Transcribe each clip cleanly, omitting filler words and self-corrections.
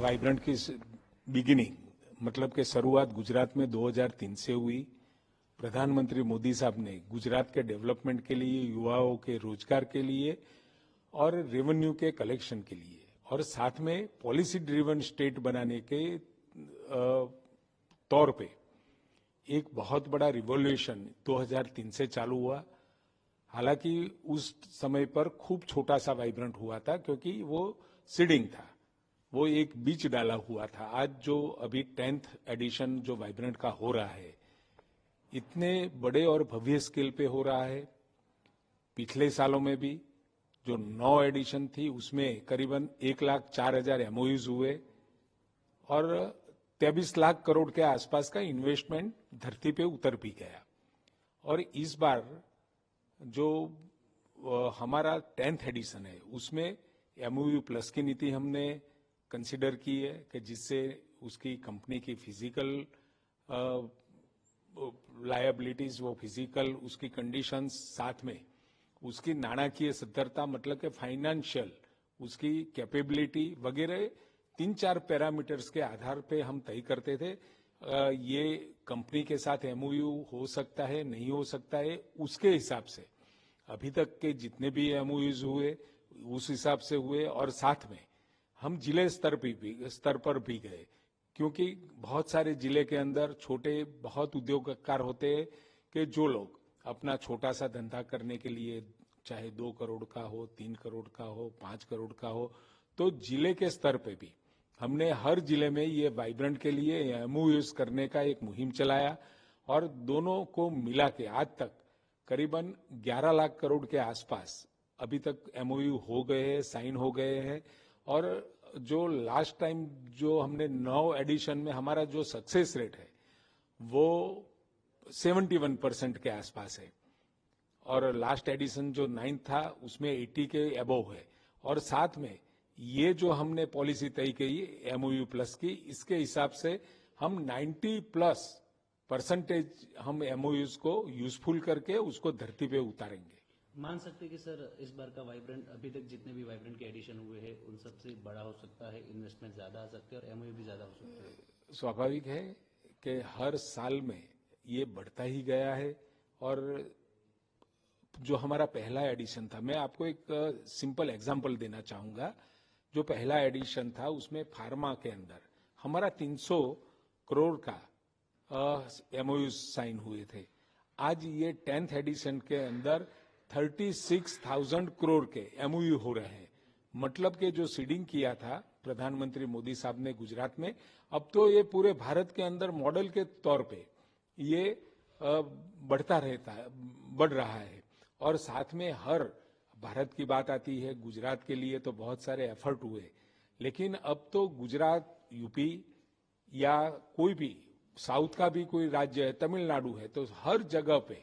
Vibrant की beginning मतलब कि शुरुआत गुजरात में 2003 से हुई। प्रधानमंत्री मोदी साहब ने गुजरात के डेवलपमेंट के लिए, युवाओं के रोजगार के लिए और रेवेन्यू के कलेक्शन के लिए और साथ में पॉलिसी ड्रिवन स्टेट बनाने के तौर पे एक बहुत बड़ा रिवॉल्यूशन 2003 से चालू हुआ। हालांकि उस समय पर खूब छोटा सा वाइब्रेंट हुआ था क्योंकि वो सीडिंग था, वो एक बीज डाला हुआ था। आज जो अभी 10th एडिशन जो वाइब्रेंट का हो रहा है, इतने बड़े और भव्य स्केल पे हो रहा है। पिछले सालों में भी जो 9 एडिशन थी उसमें करीबन 1,04,000 एमओयूज हुए और 23 लाख करोड़ के आसपास का इन्वेस्टमेंट धरती पे उतर भी गया। और इस बार जो हमारा 10th एडिशन है उसमें एमओयू प्लस की नीति हमने कंसीडर की है कि जिससे उसकी कंपनी की फिजिकल लायबिलिटीज, वो फिजिकल उसकी कंडीशंस, साथ में उसकी नाणाकीय सद्धरता मतलब कि फाइनेंशियल उसकी कैपेबिलिटी वगैरह 3-4 पैरामीटर्स के आधार पे हम तय करते थे ये कंपनी के साथ एमओयू हो सकता है, नहीं हो सकता है। उसके हिसाब से अभी तक के जितने भी एमओयूज हुए उस हिसाब से हुए और साथ में हम जिले स्तर पर भी गए क्योंकि बहुत सारे जिले के अंदर छोटे बहुत उद्योगकार होते हैं कि जो लोग अपना छोटा सा धंधा करने के लिए चाहे 2 करोड़ का हो, 3 करोड़ का हो, 5 करोड़ का हो, तो जिले के स्तर पे भी हमने हर जिले में ये वाइब्रेंट के लिए एमओयूज करने का एक मुहिम चलाया और दोनों को मिला के आज तक करीबन 11 लाख करोड़ के आसपास अभी तक एमओयू हो गए हैं, साइन हो गए हैं। और जो लास्ट टाइम जो हमने 9 एडिशन में हमारा जो सक्सेस रेट है वो 71% के आसपास है और लास्ट एडिशन जो 9 था उसमें 80 के अबव है। और साथ में ये जो हमने पॉलिसी तय की एमओयू प्लस की, इसके हिसाब से हम 90+ % हम एमओयूज को यूजफुल करके उसको धरती पे उतारेंगे। मान सकते कि सर इस बार का वाइब्रेंट अभी तक जितने भी वाइब्रेंट के एडिशन हुए हैं उन सबसे बड़ा हो सकता है, इन्वेस्टमेंट ज्यादा आ सकते हैं और एमओयू भी ज्यादा हो सकता है। स्वाभाविक है कि हर साल में ये बढ़ता ही गया है। और जो हमारा पहला एडिशन था, मैं आपको एक सिंपल एग्जांपल देना चाहूंगा। जो पहला एडिशन था उसमें फार्मा के अंदर हमारा 300 करोड़ का एमओयू साइन हुए थे। आज ये 10th एडिशन के अंदर 36,000 करोड़ के एमओयू हो रहे हैं। मतलब कि जो सीडिंग किया था प्रधानमंत्री मोदी साहब ने गुजरात में, अब तो ये पूरे भारत के अंदर मॉडल के तौर पे ये बढ़ रहा है। और साथ में हर भारत की बात आती है, गुजरात के लिए तो बहुत सारे एफर्ट हुए, लेकिन अब तो गुजरात, यूपी या कोई भी साउथ का भी कोई राज्य है, तमिलनाडु है, तो हर जगह पे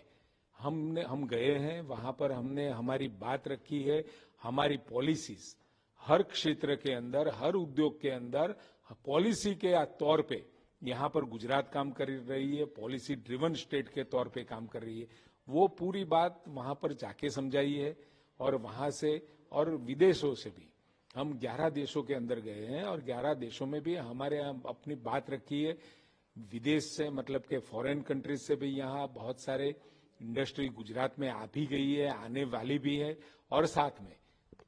हम गए हैं। वहां पर हमने हमारी बात रखी है, हमारी पॉलिसीज हर क्षेत्र के अंदर, हर उद्योग के अंदर पॉलिसी के तौर पे यहाँ पर गुजरात काम कर रही है, पॉलिसी ड्रिवन स्टेट के तौर पे काम कर रही है। वो पूरी बात वहां पर जाके समझाई है और वहां से और विदेशों से भी हम 11 देशों के अंदर गए हैं और 11 देशों में भी हमारे यहाँ अपनी बात रखी है। विदेश से मतलब के फॉरेन कंट्रीज से भी यहाँ बहुत सारे इंडस्ट्री गुजरात में आ भी गई है, आने वाली भी है। और साथ में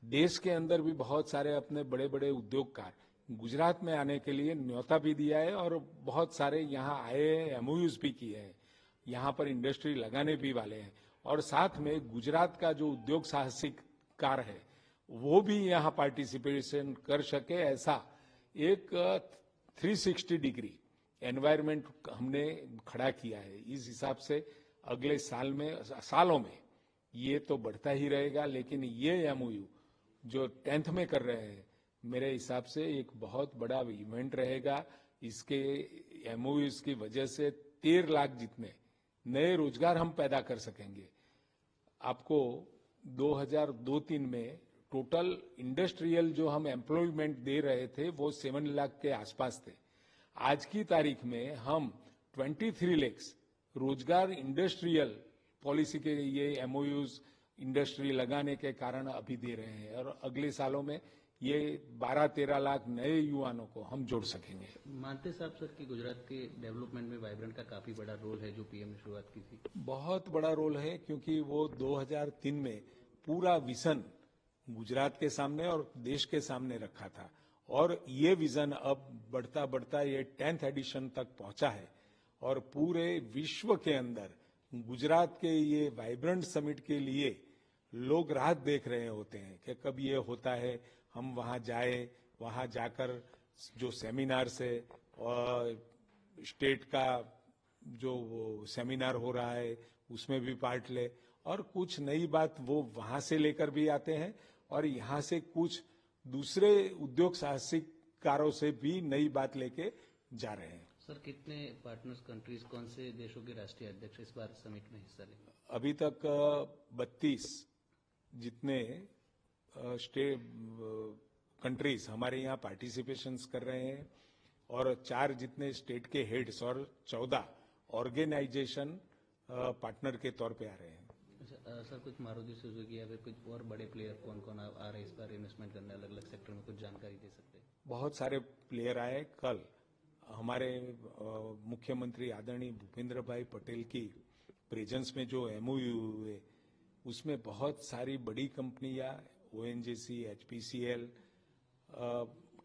देश के अंदर भी बहुत सारे अपने बड़े बड़े उद्योगकार गुजरात में आने के लिए न्योता भी दिया है और बहुत सारे यहाँ आए हैं, एमओयूज भी किए हैं, यहाँ पर इंडस्ट्री लगाने भी वाले हैं। और साथ में गुजरात का जो उद्योग साहसिक कार है वो भी यहाँ पार्टिसिपेशन कर सके, ऐसा एक 360 डिग्री एनवायरमेंट हमने खड़ा किया है। इस हिसाब से अगले सालों में ये तो बढ़ता ही रहेगा, लेकिन ये एमओयू जो 10th में कर रहे हैं मेरे हिसाब से एक बहुत बड़ा इवेंट रहेगा। इसके एमओयूज की वजह से 13 लाख जितने नए रोजगार हम पैदा कर सकेंगे। आपको 2002-03 में टोटल इंडस्ट्रियल जो हम एम्प्लॉयमेंट दे रहे थे वो 7 लाख के आसपास थे। आज की तारीख में हम 23 लाख रोजगार इंडस्ट्रियल पॉलिसी के ये एमओयूज इंडस्ट्री लगाने के कारण अभी दे रहे हैं और अगले सालों में ये 12-13 लाख नए युवाओं को हम जोड़ सकेंगे। मानते साहब सर कि गुजरात के डेवलपमेंट में वाइब्रेंट का काफी बड़ा रोल है, जो पीएम ने शुरुआत की थी? बहुत बड़ा रोल है, क्योंकि वो 2003 में पूरा विजन गुजरात के सामने और देश के सामने रखा था, और ये विजन अब बढ़ता बढ़ता ये 10th एडिशन तक पहुंचा है, और पूरे विश्व के अंदर गुजरात के ये वाइब्रेंट समिट के लिए लोग राह देख रहे होते हैं कि कब ये होता है, हम वहां जाए, वहां जाकर जो सेमिनार्स है और स्टेट का जो सेमिनार हो रहा है उसमें भी पार्ट ले, और कुछ नई बात वो वहां से लेकर भी आते हैं, और यहाँ से कुछ दूसरे उद्योग साहसिकारों से भी नई बात लेके जा रहे हैं। सर कितने पार्टनर्स कंट्रीज, कौन से देशों के राष्ट्रीय अध्यक्ष इस बार समिट में हिस्सा लेंगे? अभी तक 32 जितने स्टेट कंट्रीज हमारे यहाँ पार्टिसिपेशंस कर रहे हैं, और 4 जितने स्टेट के हेड्स और 14 ऑर्गेनाइजेशन पार्टनर के तौर पे आ रहे हैं। अच्छा सर, कुछ मारुति सुजुकी या फिर कुछ और बड़े प्लेयर कौन कौन आ रहे हैं इस बार इन्वेस्टमेंट करने अलग अलग सेक्टर में, कुछ जानकारी दे सकते हैं? बहुत सारे प्लेयर आए। कल हमारे मुख्यमंत्री आदरणीय भूपेंद्र भाई पटेल की प्रेजेंस में जो एमओयू हुए, उसमें बहुत सारी बड़ी कंपनियां, ओएनजीसी, एचपीसीएल,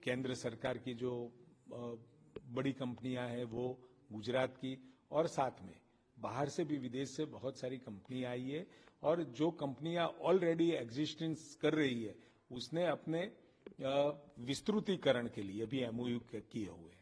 केंद्र सरकार की जो बड़ी कंपनियां हैं वो गुजरात की, और साथ में बाहर से भी, विदेश से बहुत सारी कंपनियां आई है, और जो कंपनियां ऑलरेडी एग्जिस्टेंस कर रही है उसने अपने विस्तृतीकरण के लिए भी एमओयू किए हुए।